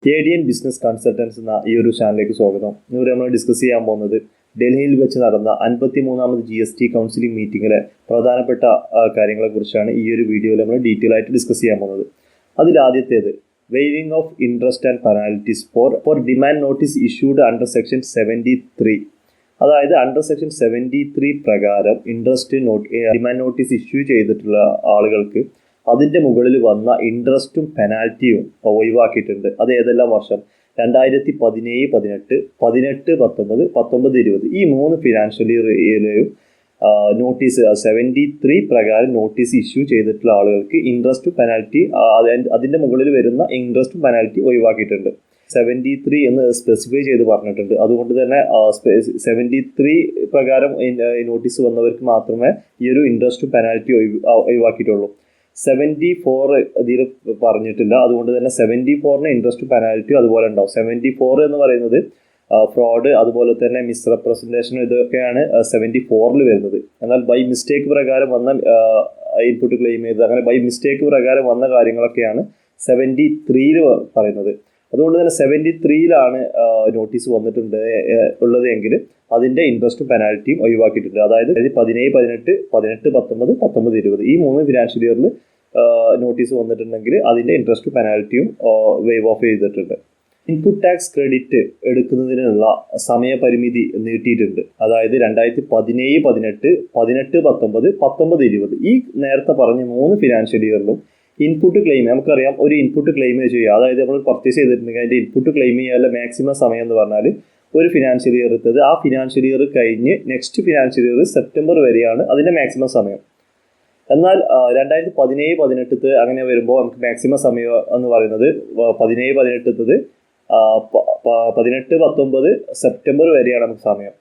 ADN business consultants എന്ന ഈ ഒരു ചാനലിലേക്ക് സ്വാഗതം. ഇന്നിവിടെ നമ്മൾ ഡിസ്കസ് ചെയ്യാൻ പോകുന്നത് ഡൽഹിയിൽ വെച്ച് നടന്ന 53ാമത് GST കൗൺസിലിംഗ് മീറ്റിംഗിലെ പ്രധാനപ്പെട്ട കാര്യങ്ങളെക്കുറിച്ചാണ് ഈ ഒരു വീഡിയോയിൽ നമ്മൾ ഡീറ്റെയിൽ ആയിട്ട് ഡിസ്കസ് ചെയ്യാൻ പോകുന്നത്. അതിൽ ആദ്യത്തേത് waiving of interest and penalties for demand notice issued under section 73. അതായത് അണ്ടർ സെക്ഷൻ 73 പ്രകാരം ഡിമാൻഡ് നോട്ടീസ് ഇഷ്യൂ ചെയ്തിട്ടുള്ള ആളുകൾക്ക് അതിൻ്റെ മുകളിൽ വന്ന ഇൻട്രസ്റ്റും പെനാൽറ്റിയും ഒഴിവാക്കിയിട്ടുണ്ട്. അത് ഏതെല്ലാം വർഷം? 2017, 18, 18, 19, 19, 20 ഈ 3 ഫിനാൻഷ്യൽ ഇയറിലെയും നോട്ടീസ് 73 പ്രകാരം നോട്ടീസ് ഇഷ്യൂ ചെയ്തിട്ടുള്ള ആളുകൾക്ക് ഇൻട്രസ്റ്റും പെനാൽറ്റി അതിൻ്റെ മുകളിൽ വരുന്ന ഇൻട്രസ്റ്റും പെനാൽറ്റി ഒഴിവാക്കിയിട്ടുണ്ട്. 73 എന്ന് സ്പെസിഫൈ ചെയ്ത് പറഞ്ഞിട്ടുണ്ട്. അതുകൊണ്ട് തന്നെ 73 പ്രകാരം നോട്ടീസ് വന്നവർക്ക് മാത്രമേ ഈ ഒരു ഇൻട്രസ്റ്റും പെനാൽറ്റി ഒഴിവാക്കിയിട്ടുള്ളൂ. 74 ഇതിൽ പറഞ്ഞിട്ടില്ല. അതുകൊണ്ട് തന്നെ 74ന് ഇൻട്രസ്റ്റ് പെനാൽറ്റി അതുപോലെ ഉണ്ടാവും. 74 എന്ന് പറയുന്നത് ഫ്രോഡ്, അതുപോലെ തന്നെ മിസ്റെപ്രസെൻറ്റേഷൻ, ഇതൊക്കെയാണ് 74ൽ വരുന്നത്. എന്നാൽ ബൈ മിസ്റ്റേക്ക് പ്രകാരം വന്ന ഇൻപുട്ട് ക്ലെയിം ചെയ്ത് അങ്ങനെ ബൈ മിസ്റ്റേക്ക് പ്രകാരം വന്ന കാര്യങ്ങളൊക്കെയാണ് 73ൽ പറയുന്നത്. അതുകൊണ്ട് തന്നെ 73ലാണ് നോട്ടീസ് വന്നിട്ടുണ്ട് ഉള്ളത് എങ്കിൽ അതിൻ്റെ ഇൻട്രസ്റ്റും പെനാൽറ്റിയും ഒഴിവാക്കിയിട്ടുണ്ട്. അതായത് 17, 18, 18, 19, 19, 20 ഈ 3 ഫിനാൻഷ്യൽ ഇയറിൽ നോട്ടീസ് വന്നിട്ടുണ്ടെങ്കിൽ അതിൻ്റെ ഇൻട്രസ്റ്റും പെനാൽറ്റിയും വേവ് ഓഫ് ചെയ്തിട്ടുണ്ട്. ഇൻപുട്ട് ടാക്സ് ക്രെഡിറ്റ് എടുക്കുന്നതിനുള്ള സമയപരിമിതി നീട്ടിയിട്ടുണ്ട്. അതായത് 2017, 18, 18, 19, 19, 20 ഈ നേരത്തെ പറഞ്ഞ 3 ഫിനാൻഷ്യൽ ഇയറിലും ഇൻപുട്ട് ക്ലെയിം നമുക്കറിയാം. ഒരു ഇൻപുട്ട് ക്ലെയിം ചെയ്യുക, അതായത് നമ്മൾ പർച്ചേസ് ചെയ്തിട്ടുണ്ടെങ്കിൽ അതിൻ്റെ ഇൻപുട്ട് ക്ലെയിം ചെയ്യാനുള്ള മാക്സിമം സമയം എന്ന് പറഞ്ഞാൽ ഒരു ഫിനാൻഷ്യൽ ഇയർ എടുത്തത് ആ ഫിനാൻഷ്യൽ ഇയർ കഴിഞ്ഞ് നെക്സ്റ്റ് ഫിനാൻഷ്യൽ ഇയർ സെപ്റ്റംബർ വരെയാണ് അതിൻ്റെ മാക്സിമം സമയം. എന്നാൽ 2017, 18 അങ്ങനെ വരുമ്പോൾ നമുക്ക് മാക്സിമം സമയം എന്ന് പറയുന്നത് 17, 18, 18, 19 സെപ്റ്റംബർ വരെയാണ് നമുക്ക് സമയം.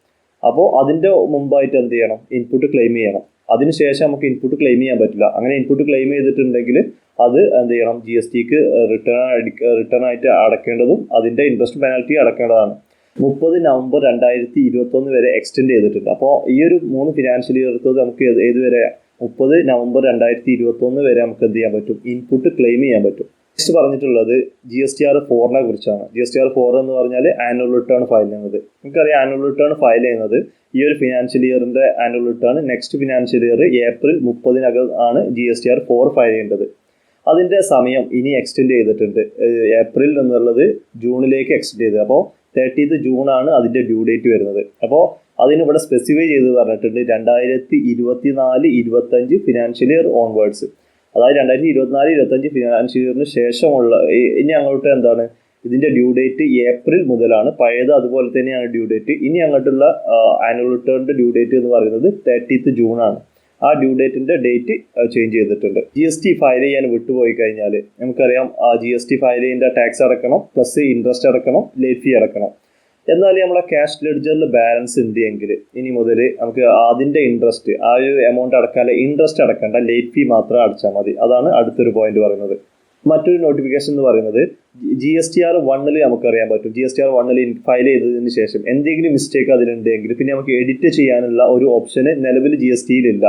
അപ്പോൾ അതിൻ്റെ മുമ്പായിട്ട് എന്ത് ചെയ്യണം? ഇൻപുട്ട് ക്ലെയിം ചെയ്യണം. അതിനുശേഷം നമുക്ക് ഇൻപുട്ട് ക്ലെയിം ചെയ്യാൻ പറ്റില്ല. അങ്ങനെ ഇൻപുട്ട് ക്ലെയിം ചെയ്തിട്ടുണ്ടെങ്കിൽ അത് എന്ത് ചെയ്യണം? GSTക്ക് റിട്ടേൺ ആയിട്ട് അടക്കേണ്ടതും അതിൻ്റെ ഇൻട്രസ്റ്റ് പെനാൽറ്റി അടക്കേണ്ടതാണ്. 30 നവംബർ 2021 വരെ എക്സ്റ്റെൻഡ് ചെയ്തിട്ടുണ്ട്. അപ്പോൾ ഈ ഒരു 3 ഫിനാൻഷ്യൽ ഇയർ എടുത്തത് നമുക്ക് ഏതുവരെ? 30 നവംബർ 2021 വരെ നമുക്ക് എന്ത് ചെയ്യാൻ പറ്റും? ഇൻപുട്ട് ക്ലെയിം ചെയ്യാൻ പറ്റും. നെക്സ്റ്റ് പറഞ്ഞിട്ടുള്ളത് GSTR4നെ കുറിച്ചാണ്. GSTR4 എന്ന് പറഞ്ഞാൽ ആനുവൽ റിട്ടേൺ ഫയൽ ചെയ്യുന്നത്. നമുക്കറിയാം ആനുവൽ റിട്ടേൺ ഫയൽ ചെയ്യുന്നത് ഈ ഒരു ഫിനാൻഷ്യൽ ഇയറിൻ്റെ annual return next financial year April 30 ആണ് GSTR4 ഫയൽ ചെയ്യേണ്ടത്. അതിൻ്റെ സമയം ഇനി എക്സ്റ്റെൻഡ് ചെയ്തിട്ടുണ്ട്. ഏപ്രിൽ എന്നുള്ളത് ജൂണിലേക്ക് എക്സ്റ്റെൻഡ് ചെയ്തത്. അപ്പോൾ 30th ജൂണാണ് അതിൻ്റെ ഡ്യൂ ഡേറ്റ് വരുന്നത്. അപ്പോൾ അതിനിവിടെ സ്പെസിഫൈ ചെയ്ത് പറഞ്ഞിട്ടുണ്ട് 2024, 25 ഫിനാൻഷ്യൽ ഇയർ ഓൺവേർഡ്സ്. അതായത് 2024, 25 ഫിനാൻഷ്യൽ ഇയറിന് ശേഷമുള്ള ഇനി അങ്ങോട്ട് എന്താണ് ഇതിൻ്റെ ഡ്യൂ ഡേറ്റ് ഏപ്രിൽ മുതലാണ്. പഴയത് അതുപോലെ തന്നെയാണ് ഡ്യൂ ഡേറ്റ്. ഇനി അങ്ങോട്ടുള്ള ആനുവൽ റിട്ടേണിൻ്റെ ഡ്യൂ ഡേറ്റ് എന്ന് പറയുന്നത് 30th ജൂണാണ്. ആ ഡ്യൂ ഡേറ്റിൻ്റെ ഡേറ്റ് ചേഞ്ച് ചെയ്തിട്ടുണ്ട്. GST ഫയൽ ചെയ്യാൻ വിട്ടുപോയി കഴിഞ്ഞാൽ നമുക്കറിയാം GST ഫയൽ ചെയ്യേണ്ട ടാക്സ് അടക്കണം, പ്ലസ് ഇൻട്രസ്റ്റ് അടക്കണം, ലേറ്റ് ഫീ അടക്കണം. എന്നാൽ നമ്മളെ ക്യാഷ് ലെഡ്ജറിൽ ബാലൻസ് ഉണ്ട് എങ്കിൽ ഇനി മുതൽ നമുക്ക് അതിൻ്റെ ഇൻട്രസ്റ്റ് ആ ഒരു എമൗണ്ട് അടക്കാതെ ഇൻട്രസ്റ്റ് അടക്കേണ്ട, ലേറ്റ് ഫീ മാത്രം അടച്ചാൽ മതി. അതാണ് അടുത്തൊരു പോയിന്റ് പറയുന്നത്. മറ്റൊരു നോട്ടിഫിക്കേഷൻ എന്ന് പറയുന്നത് GSTR1 നമുക്കറിയാൻ പറ്റും. GSTR1 ഫയൽ ചെയ്തതിന് ശേഷം എന്തെങ്കിലും മിസ്റ്റേക്ക് അതിലുണ്ടെങ്കിൽ പിന്നെ നമുക്ക് എഡിറ്റ് ചെയ്യാനുള്ള ഒരു ഓപ്ഷന് നിലവിൽ GSTയിലില്ല.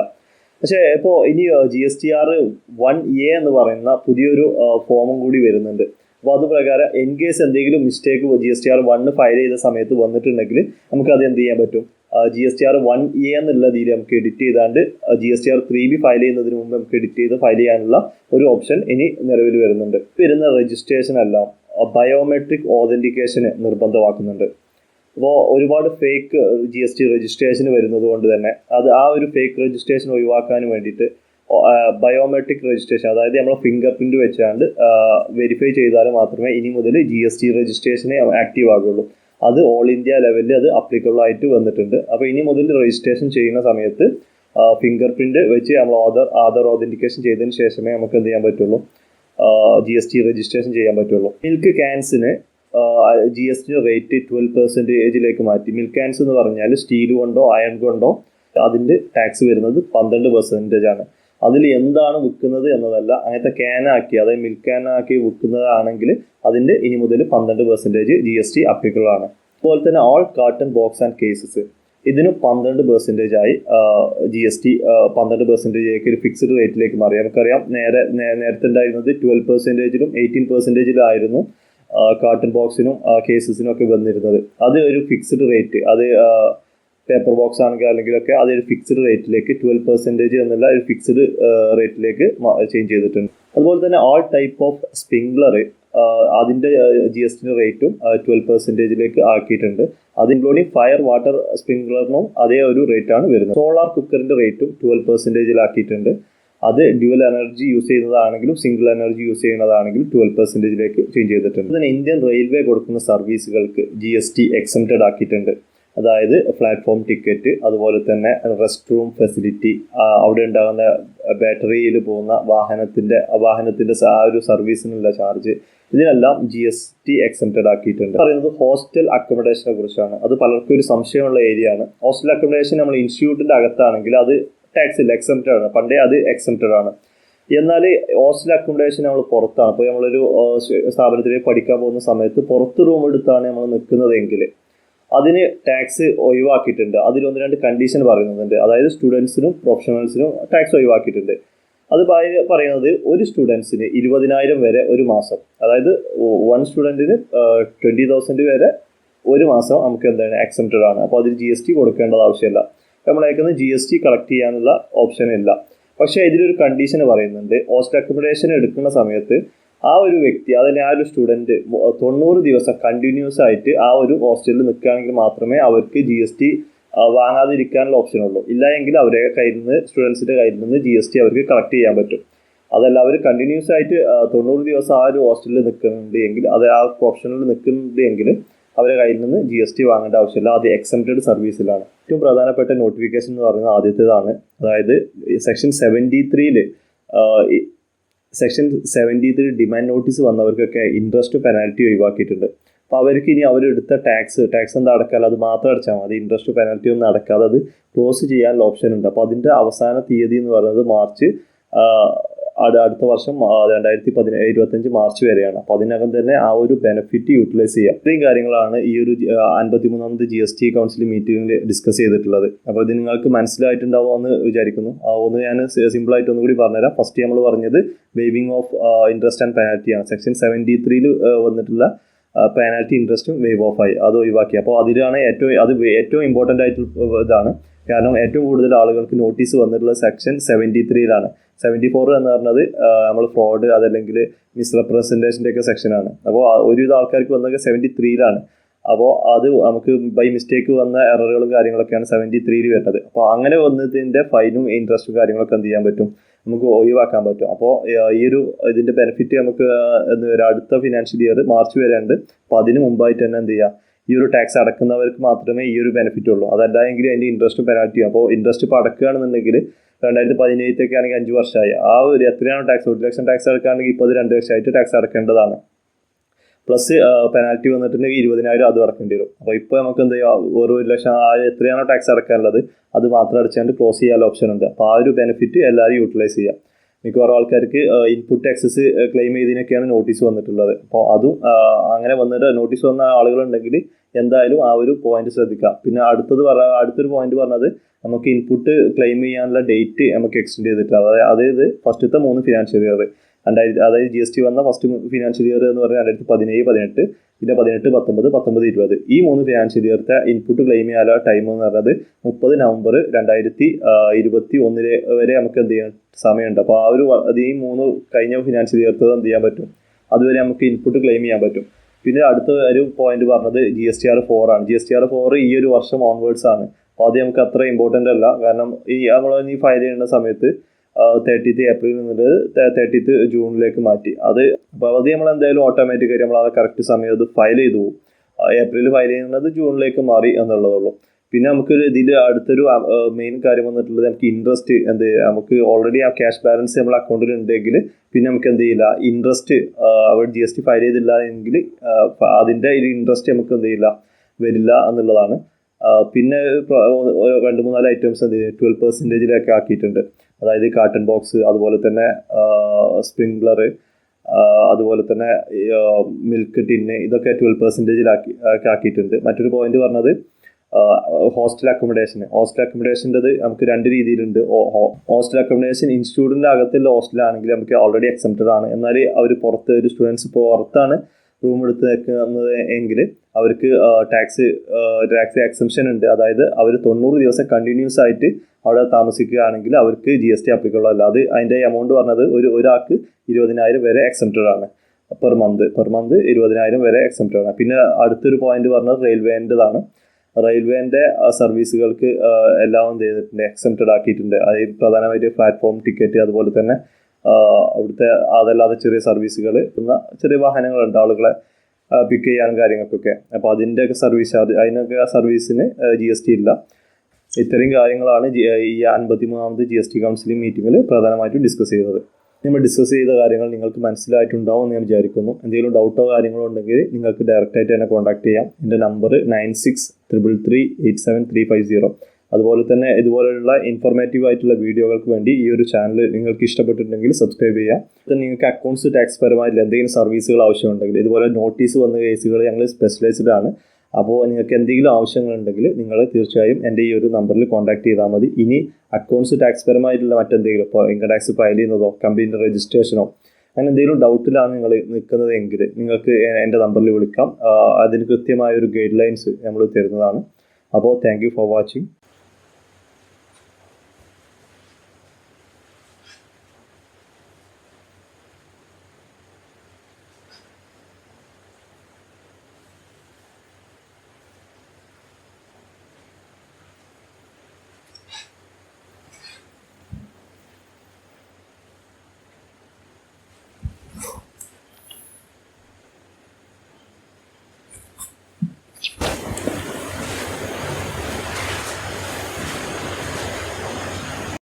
പക്ഷേ ഇപ്പോൾ ഇനി GSTR1A എന്ന് പറയുന്ന പുതിയൊരു ഫോമും കൂടി വരുന്നുണ്ട്. അപ്പോൾ അത് പ്രകാരം ഇൻ കേസ് എന്തെങ്കിലും മിസ്റ്റേക്ക് GSTR1 ഫയൽ ചെയ്ത സമയത്ത് വന്നിട്ടുണ്ടെങ്കിൽ നമുക്കത് എന്ത് ചെയ്യാൻ പറ്റും? GSTR1A എന്നുള്ള രീതിയിൽ നമുക്ക് എഡിറ്റ് ചെയ്താണ്ട് GSTR3B ഫയൽ ചെയ്യുന്നതിന് മുമ്പ് നമുക്ക് എഡിറ്റ് ചെയ്ത് ഫയൽ ചെയ്യാനുള്ള ഒരു ഓപ്ഷൻ ഇനി നിലവിൽ വരുന്നുണ്ട്. വരുന്ന രജിസ്ട്രേഷൻ എല്ലാം ബയോമെട്രിക് ഓതൻറ്റിക്കേഷന് നിർബന്ധമാക്കുന്നുണ്ട്. അപ്പോൾ ഒരുപാട് ഫേക്ക് GST രജിസ്ട്രേഷൻ വരുന്നത് കൊണ്ട് തന്നെ ആ ഒരു ഫേക്ക് രജിസ്ട്രേഷൻ ഒഴിവാക്കാൻ വേണ്ടിയിട്ട് ബയോമെട്രിക് രജിസ്ട്രേഷൻ, അതായത് നമ്മൾ ഫിംഗർ പ്രിന്റ് വെച്ചാണ്ട് വെരിഫൈ ചെയ്താൽ മാത്രമേ ഇനി മുതൽ GST രജിസ്ട്രേഷനെ ആക്റ്റീവ് ആകുള്ളൂ. അത് ഓൾ ഇന്ത്യ ലെവലിൽ അത് അപ്ലിക്കബിൾ ആയിട്ട് വന്നിട്ടുണ്ട്. അപ്പോൾ ഇനി മുതൽ രജിസ്ട്രേഷൻ ചെയ്യുന്ന സമയത്ത് ഫിംഗർ പ്രിന്റ് വെച്ച് നമ്മൾ ആധാർ ഓതൻറ്റിക്കേഷൻ ചെയ്തതിന് ശേഷമേ നമുക്ക് എന്ത് ചെയ്യാൻ പറ്റുള്ളൂ? GST രജിസ്ട്രേഷൻ ചെയ്യാൻ പറ്റുള്ളൂ. മിൽക്ക് ക്യാൻസിന് GST റേറ്റ് 12% മാറ്റി. മിൽക്ക് ക്യാൻസ് എന്ന് പറഞ്ഞാൽ സ്റ്റീൽ കൊണ്ടോ അയൺ കൊണ്ടോ അതിൻ്റെ ടാക്സ് വരുന്നത് 12% ആണ്. അതിൽ എന്താണ് വിൽക്കുന്നത് എന്നതല്ല, അങ്ങനത്തെ ക്യാനാക്കി, അതായത് മിൽക്ക് ക്യാനാക്കി വിൽക്കുന്നതാണെങ്കിൽ അതിൻ്റെ ഇനി മുതൽ 12% GST അപ്ലിക്കബിൾ ആണ്. അതുപോലെ തന്നെ all carton box and cases ഇതിന് 12% ആയി GST 12% ഒരു ഫിക്സ്ഡ് റേറ്റിലേക്ക് മാറി. നമുക്കറിയാം നേരത്തെ ഉണ്ടായിരുന്നത് 12%-ലും 18%-ലും ആയിരുന്നു കാർട്ടൺ ബോക്സിനും കേസസിനും ഒക്കെ വന്നിരുന്നത്. അത് ഒരു ഫിക്സ്ഡ് റേറ്റ്, അത് പേപ്പർ ബോക്സ് ആണെങ്കിൽ അല്ലെങ്കിലൊക്കെ അതൊരു ഫിക്സ്ഡ് റേറ്റിലേക്ക് 12% എന്നുള്ള ഒരു ഫിക്സ്ഡ് റേറ്റിലേക്ക് ചേഞ്ച് ചെയ്തിട്ടുണ്ട്. അതുപോലെ തന്നെ ഓൾ ടൈപ്പ് ഓഫ് സ്പ്രിംഗ്ലർ അതിൻ്റെ GST റേറ്റും 12%ലേക്ക് ആക്കിയിട്ടുണ്ട്. അത് ഇൻക്ലൂഡിങ് ഫയർ വാട്ടർ സ്പ്രിംഗ്ലറിനും അതേ ഒരു റേറ്റാണ് വരുന്നത്. സോളാർ കുക്കറിൻ്റെ റേറ്റും 12%ലാക്കിയിട്ടുണ്ട്. അത് ഡ്യുവൽ എനർജി യൂസ് ചെയ്യുന്നതാണെങ്കിലും സിംഗിൾ എനർജി യൂസ് ചെയ്യുന്നതാണെങ്കിലും 12%ലേക്ക് ചേഞ്ച് ചെയ്തിട്ടുണ്ട്. അതിന് ഇന്ത്യൻ റെയിൽവേ കൊടുക്കുന്ന സർവീസുകൾക്ക് GST എക്സംപ്റ്റഡ് ആക്കിയിട്ടുണ്ട്. അതായത് പ്ലാറ്റ്ഫോം ടിക്കറ്റ്, അതുപോലെ തന്നെ റെസ്റ്റ് റൂം ഫെസിലിറ്റി, അവിടെ ഉണ്ടാകുന്ന ബാറ്ററിയിൽ പോകുന്ന വാഹനത്തിൻ്റെ ആ ഒരു സർവീസിനുള്ള ചാർജ്, ഇതിനെല്ലാം GST എക്സംപ്റ്റഡ് ആക്കിയിട്ടുണ്ട്. പറയുന്നത് ഹോസ്റ്റൽ അക്കോമഡേഷനെ കുറിച്ചാണ്. അത് പലർക്കും ഒരു സംശയമുള്ള ഏരിയ ആണ്. ഹോസ്റ്റൽ അക്കോമഡേഷൻ നമ്മൾ ഇൻസ്റ്റിറ്റ്യൂട്ടിൻ്റെ അകത്താണെങ്കിൽ അത് ടാക്സ് ഇല്ല, എക്സംപ്റ്റഡ് ആണ്. പണ്ടേ അത് എക്സംപ്റ്റഡ് ആണ്. എന്നാൽ ഹോസ്റ്റൽ അക്കോമഡേഷൻ നമ്മൾ പുറത്താണ്. ഇപ്പോൾ നമ്മളൊരു സ്ഥാപനത്തിലേക്ക് പഠിക്കാൻ പോകുന്ന സമയത്ത് പുറത്ത് റൂം എടുത്താണ് നമ്മൾ നിൽക്കുന്നതെങ്കിൽ അതിന് ടാക്സ് ഒഴിവാക്കിയിട്ടുണ്ട്. അതിൽ 1-2 കണ്ടീഷൻ പറയുന്നുണ്ട്. അതായത് സ്റ്റുഡൻസിനും പ്രൊഫഷണൽസിനും ടാക്സ് ഒഴിവാക്കിയിട്ടുണ്ട്. അത് പറയുന്നത് ഒരു സ്റ്റുഡൻസിന് 20,000 വരെ ഒരു മാസം, അതായത് 1 സ്റ്റുഡൻറ്റിന് 20,000 വരെ ഒരു മാസം നമുക്ക് എന്താണ് എക്സംപ്റ്റഡ് ആണ്. അപ്പോൾ അതിൽ GST കൊടുക്കേണ്ടത് ആവശ്യമില്ല. നമ്മളേക്കുന്ന GST കളക്ട് ചെയ്യാനുള്ള ഓപ്ഷൻ ഇല്ല. പക്ഷേ ഇതിലൊരു കണ്ടീഷൻ പറയുന്നുണ്ട്. ഹോസ്റ്റൽ അക്കോമഡേഷൻ എടുക്കുന്ന സമയത്ത് ആ ഒരു വ്യക്തി, അതിന് ആ ഒരു സ്റ്റുഡൻറ്റ് 90 ദിവസം കണ്ടിന്യൂസ് ആയിട്ട് ആ ഒരു ഹോസ്റ്റലിൽ നിൽക്കുകയാണെങ്കിൽ മാത്രമേ അവർക്ക് GST വാങ്ങാതിരിക്കാനുള്ള ഓപ്ഷൻ ഉള്ളൂ. ഇല്ല എങ്കിൽ അവരുടെ കയ്യിൽ നിന്ന്, സ്റ്റുഡൻസിൻ്റെ കയ്യിൽ നിന്ന് GST അവർക്ക് കളക്ട് ചെയ്യാൻ പറ്റും. അതല്ല, അവർ കണ്ടിന്യൂസ് ആയിട്ട് 90 ദിവസം ആ ഒരു ഹോസ്റ്റലിൽ നിൽക്കുന്നുണ്ട് എങ്കിൽ, അത് ആ പ്രൊഫഷനിൽ നിൽക്കുന്നുണ്ട് എങ്കിൽ അവരുടെ കയ്യിൽ നിന്ന് GST വാങ്ങേണ്ട ആവശ്യമില്ല. അത് എക്സംപ്റ്റഡ് സർവീസിലാണ്. ഏറ്റവും പ്രധാനപ്പെട്ട നോട്ടിഫിക്കേഷൻ എന്ന് പറയുന്നത് ആദ്യത്തേതാണ്. അതായത് സെക്ഷൻ 73 ഡിമാൻഡ് നോട്ടീസ് വന്നവർക്കൊക്കെ ഇൻട്രസ്റ്റ് പെനാൽറ്റി ഒഴിവാക്കിയിട്ടുണ്ട്. അപ്പോൾ അവർക്ക് ഇനി അവരെടുത്ത ടാക്സ് എന്താ അടക്കാതെ അത് മാത്രം അടച്ചാൽ മതി. ഇൻട്രസ്റ്റ് പെനാൽറ്റി ഒന്നും അടക്കാതെ അത് ക്ലോസ് ചെയ്യാനുള്ള ഓപ്ഷൻ ഉണ്ട്. അപ്പോൾ അതിൻ്റെ അവസാന തീയതി എന്ന് പറയുന്നത് മാർച്ച് അടുത്ത വർഷം 2025 മാർച്ച് വരെയാണ്. അപ്പോൾ അതിനകം തന്നെ ആ ഒരു ബെനിഫിറ്റ് യൂട്ടിലൈസ് ചെയ്യാം. ഇത്രയും കാര്യങ്ങളാണ് ഈ ഒരു 53ാമത് GST കൗൺസിൽ മീറ്റിംഗിൽ ഡിസ്കസ് ചെയ്തിട്ടുള്ളത്. അപ്പോൾ ഇത് നിങ്ങൾക്ക് മനസ്സിലായിട്ടുണ്ടാവുമെന്ന് വിചാരിക്കുന്നു. ഒന്ന് ഞാൻ സിമ്പിളായിട്ട് ഒന്നുകൂടി പറഞ്ഞുതരാം. ഫസ്റ്റ് നമ്മൾ പറഞ്ഞത് വേവിംഗ് ഓഫ് ഇൻട്രസ്റ്റ് ആൻഡ് പെനാൽറ്റിയാണ്. സെക്ഷൻ 73 വന്നിട്ടുള്ള പെനാൽറ്റി ഇൻട്രസ്റ്റും വേവ് ഓഫ് ആയി, അത് ഒഴിവാക്കി. അപ്പോൾ അതിലാണ് ഏറ്റവും ഇമ്പോർട്ടൻ്റ് ആയിട്ടുള്ള ഇതാണ്. കാരണം ഏറ്റവും കൂടുതൽ ആളുകൾക്ക് നോട്ടീസ് വന്നിട്ടുള്ളത് സെക്ഷൻ 73 74 എന്ന് പറഞ്ഞത് നമ്മൾ ഫ്രോഡ് അതല്ലെങ്കിൽ മിസ്റെപ്രസെൻറ്റേഷൻ്റെ ഒക്കെ സെക്ഷനാണ്. അപ്പോൾ ഒരുവിധ ആൾക്കാർക്ക് വന്നതൊക്കെ 73 അപ്പോൾ അത് നമുക്ക് ബൈ മിസ്റ്റേക്ക് വന്ന എററുകളും കാര്യങ്ങളൊക്കെയാണ് 73 വരുന്നത്. അപ്പോൾ അങ്ങനെ വന്നതിൻ്റെ ഫൈനും ഇൻട്രസ്റ്റും കാര്യങ്ങളൊക്കെ എന്ത് ചെയ്യാൻ പറ്റും, നമുക്ക് ഒഴിവാക്കാൻ പറ്റും. അപ്പോൾ ഈ ഒരു ഇതിൻ്റെ ബെനിഫിറ്റ് നമുക്ക് അടുത്ത ഫിനാൻഷ്യൽ ഇയർ മാർച്ച് വരെ ഉണ്ട്. അപ്പോൾ അതിന് മുമ്പായിട്ട് തന്നെ എന്ത് ചെയ്യുക, ഈ ഒരു ടാക്സ് അടക്കുന്നവർക്ക് മാത്രമേ ഈ ഒരു ബെനിഫിറ്റ് ഉള്ളൂ. അതല്ല എങ്കിൽ അതിൻ്റെ ഇൻട്രസ്റ്റും പെനാൽറ്റിയും. അപ്പോൾ ഇൻട്രസ്റ്റ് ഇപ്പോൾ അടക്കുകയാണെന്നുണ്ടെങ്കിൽ 2017 ആണെങ്കിൽ 5 വർഷമായി. ആ ഒരു എത്രയാണോ ടാക്സ്, 1 ലക്ഷം ടാക്സ് അടക്കുകയാണെങ്കിൽ ഇപ്പോൾ 2 ലക്ഷമായിട്ട് ടാക്സ് അടക്കേണ്ടതാണ്. പ്ലസ് പെനാൽറ്റി വന്നിട്ടുണ്ടെങ്കിൽ 20,000 അതും അടക്കേണ്ടി വരും. അപ്പോൾ ഇപ്പോൾ നമുക്ക് എന്ത് ചെയ്യുക, ഒരു 1 ലക്ഷം എത്രയാണോ ടാക്സ് അടക്കാനുള്ളത് അത് മാത്രം അടച്ചുകൊണ്ട് ക്ലോസ് ചെയ്യാനുള്ള ഓപ്ഷൻ ഉണ്ട്. അപ്പോൾ ആ ഒരു ബെനിഫിറ്റ് എല്ലാവരും യൂട്ടിലൈസ് ചെയ്യുക. മിക്കവാറും ആൾക്കാർക്ക് ഇൻപുട്ട് എക്സസ് ക്ലെയിം ചെയ്തതിനൊക്കെയാണ് നോട്ടീസ് വന്നിട്ടുള്ളത്. അപ്പോൾ അതും അങ്ങനെ വന്നിട്ട് നോട്ടീസ് വന്ന ആളുകളുണ്ടെങ്കിൽ എന്തായാലും ആ ഒരു പോയിന്റ് ശ്രദ്ധിക്കുക. പിന്നെ അടുത്തൊരു പോയിന്റ് പറഞ്ഞത്, നമുക്ക് ഇൻപുട്ട് ക്ലെയിം ചെയ്യാനുള്ള ഡേറ്റ് നമുക്ക് എക്സ്റ്റെൻഡ് ചെയ്തിട്ടില്ല. അതായത് ഫസ്റ്റത്തെ 3 ഫിനാൻഷ്യൽ ഇയർ, അതായത് GST വന്ന ഫസ്റ്റ് ഫിനാൻഷ്യൽ ഇയർ എന്ന് പറഞ്ഞാൽ 2017-18, പിന്നെ 18-19, 19-20 ഈ 3 ഫിനാൻഷ്യൽ ഇയർത്തെ ഇൻപുട്ട് ക്ലെയിം ചെയ്യാനുള്ള ടൈം എന്ന് പറഞ്ഞത് 30 നവംബർ 2021 വരെ നമുക്ക് എന്ത് ചെയ്യാൻ സമയമുണ്ട്. അപ്പോൾ ആ ഒരു ഈ 3 കഴിഞ്ഞ ഫിനാൻഷ്യൽ ഇയർത്ത് എന്ത് ചെയ്യാൻ പറ്റും, അതുവരെ നമുക്ക് ഇൻപുട്ട് ക്ലെയിം ചെയ്യാൻ പറ്റും. പിന്നെ അടുത്ത ഒരു പോയിന്റ് പറഞ്ഞത് GSTR4 ആണ്. GSTR4 ഈ ഒരു വർഷം ഓൺവേർഡ്സ് ആണ്. അപ്പോൾ അത് നമുക്ക് അത്ര ഇമ്പോർട്ടൻ്റ് അല്ല. കാരണം നമ്മൾ ഫയൽ ചെയ്യുന്ന സമയത്ത് 30th ഏപ്രിൽ നിന്നിട്ട് 30th ജൂണിലേക്ക് മാറ്റി. അത് നമ്മൾ എന്തായാലും ഓട്ടോമാറ്റിക്കായിട്ട് നമ്മൾ അത് കറക്റ്റ് സമയം അത് ഫയൽ ചെയ്തു പോകും. ഏപ്രിൽ ഫയൽ ചെയ്യുന്നത് ജൂണിലേക്ക് മാറി എന്നുള്ളതുള്ളൂ. പിന്നെ നമുക്കൊരു ഇതിൽ അടുത്തൊരു മെയിൻ കാര്യം വന്നിട്ടുള്ളത്, നമുക്ക് ഇൻട്രസ്റ്റ് നമുക്ക് ഓൾറെഡി ആ ക്യാഷ് ബാലൻസ് നമ്മൾ അക്കൗണ്ടിൽ ഉണ്ടെങ്കിൽ പിന്നെ നമുക്ക് എന്ത് ചെയ്യില്ല, ഇൻട്രസ്റ്റ് അവർ GST ഫയൽ ചെയ്തില്ല എങ്കിൽ അതിൻ്റെ ഒരു ഇൻട്രസ്റ്റ് നമുക്ക് എന്ത് ചെയ്യില്ല, വരില്ല എന്നുള്ളതാണ്. പിന്നെ 2-3 ഐറ്റംസ് 12%-ലേക്ക് ആക്കിയിട്ടുണ്ട്. അതായത് കാർട്ടൺ ബോക്സ്, അതുപോലെ തന്നെ സ്പ്രിംഗ്ലർ, അതുപോലെ തന്നെ മിൽക്ക് ടിന്ന്, ഇതൊക്കെ 12%-ലാക്കി ആക്കിയിട്ടുണ്ട്. മറ്റൊരു പോയിന്റ് പറഞ്ഞത് ഹോസ്റ്റൽ അക്കോമഡേഷൻ്റെത് നമുക്ക് 2 രീതിയിലുണ്ട്. ഹോസ്റ്റൽ അക്കോമഡേഷൻ ഇൻസ്റ്റിറ്റ്യൂട്ടിൻ്റെ അകത്തുള്ള ഹോസ്റ്റലാണെങ്കിൽ നമുക്ക് ഓൾറെഡി എക്സംപ്റ്റഡ് ആണ്. എന്നാൽ അവർ പുറത്ത് ഒരു സ്റ്റുഡൻസ് പുറത്താണ് റൂം എടുത്ത് നിൽക്കുന്നത് എങ്കിൽ അവർക്ക് ടാക്സ് എക്സംഷൻ ഉണ്ട്. അതായത് അവർ 90 ദിവസം കണ്ടിന്യൂസ് ആയിട്ട് അവിടെ താമസിക്കുകയാണെങ്കിൽ അവർക്ക് GST ആപ്ലിക്കബിൾ അല്ല. അത് അതിൻ്റെ എമൗണ്ട് പറഞ്ഞത് ഒരാൾക്ക് 20,000 വരെ എക്സംപ്റ്റഡ് ആണ്. പെർ മന്ത് 20,000 വരെ എക്സംപ്റ്റഡ് ആണ്. പിന്നെ അടുത്തൊരു പോയിന്റ് പറഞ്ഞത് റെയിൽവേൻ്റെതാണ്. റെയിൽവേൻ്റെ സർവീസുകൾക്ക് എല്ലാം എന്ത് ചെയ്തിട്ടുണ്ട്, എക്സംപ്റ്റഡ് ആക്കിയിട്ടുണ്ട്. അതായത് പ്രധാനമായിട്ട് പ്ലാറ്റ്ഫോം ടിക്കറ്റ്, അതുപോലെ തന്നെ അവിടുത്തെ അതല്ലാതെ ചെറിയ സർവീസുകൾ, ചെറിയ വാഹനങ്ങളുണ്ട് ആളുകളെ പിക്ക് ചെയ്യാനും കാര്യങ്ങൾക്കൊക്കെ. അപ്പോൾ അതിൻ്റെയൊക്കെ സർവീസ് ചാർജ്, അതിനൊക്കെ സർവീസിന് GST ഇല്ല. ഇത്രയും കാര്യങ്ങളാണ് ഈ 53ാമത് GST കൗൺസിലിംഗ് മീറ്റിങ്ങിൽ പ്രധാനമായിട്ടും ഡിസ്കസ് ചെയ്തത്. നമ്മൾ ഡിസ്കസ് ചെയ്ത കാര്യങ്ങൾ നിങ്ങൾക്ക് മനസ്സിലായിട്ടുണ്ടാവും എന്ന് ഞാൻ വിചാരിക്കുന്നു. എന്തെങ്കിലും ഡൗട്ടോ കാര്യങ്ങളോ ഉണ്ടെങ്കിൽ നിങ്ങൾക്ക് ഡയറക്റ്റായിട്ട് എന്നെ കോൺടാക്ട് ചെയ്യാം. എൻ്റെ നമ്പർ 9633387350. അതുപോലെ തന്നെ ഇതുപോലെയുള്ള ഇൻഫോർമേറ്റീവ് ആയിട്ടുള്ള വീഡിയോകൾക്ക് വേണ്ടി ഈ ഒരു ചാനൽ നിങ്ങൾക്ക് ഇഷ്ടപ്പെട്ടിട്ടുണ്ടെങ്കിൽ സബ്സ്ക്രൈബ് ചെയ്യാം. നിങ്ങൾക്ക് അക്കൗണ്ട്സ് ടാക്സ് പരമായിട്ടുള്ള എന്തെങ്കിലും സർവീസുകൾ ആവശ്യമുണ്ടെങ്കിൽ, ഇതുപോലെ നോട്ടീസ് വന്ന കേസുകൾ ഞങ്ങൾ സ്പെഷ്യലൈസ്ഡ് ആണ്. അപ്പോൾ നിങ്ങൾക്ക് എന്തെങ്കിലും ആവശ്യങ്ങളുണ്ടെങ്കിൽ നിങ്ങൾ തീർച്ചയായും എൻ്റെ ഈ ഒരു നമ്പറിൽ കോൺടാക്ട് ചെയ്താൽ മതി. ഇനി അക്കൗണ്ട്സ് ടാക്സ് പരമായിട്ടുള്ള മറ്റെന്തെങ്കിലും, ഇപ്പോൾ ഇൻകം ടാക്സ് ഫയൽ ചെയ്യുന്നതോ കമ്പനിയുടെ രജിസ്ട്രേഷനോ അങ്ങനെ എന്തെങ്കിലും ഡൗട്ടിലാണ് നിങ്ങൾ നിൽക്കുന്നത് എങ്കിൽ നിങ്ങൾക്ക് എൻ്റെ നമ്പറിൽ വിളിക്കാം. അതിന് കൃത്യമായ ഒരു ഗൈഡ് ലൈൻസ് നമ്മൾ തരുന്നതാണ്. അപ്പോൾ താങ്ക് യു ഫോർ വാച്ചിങ്.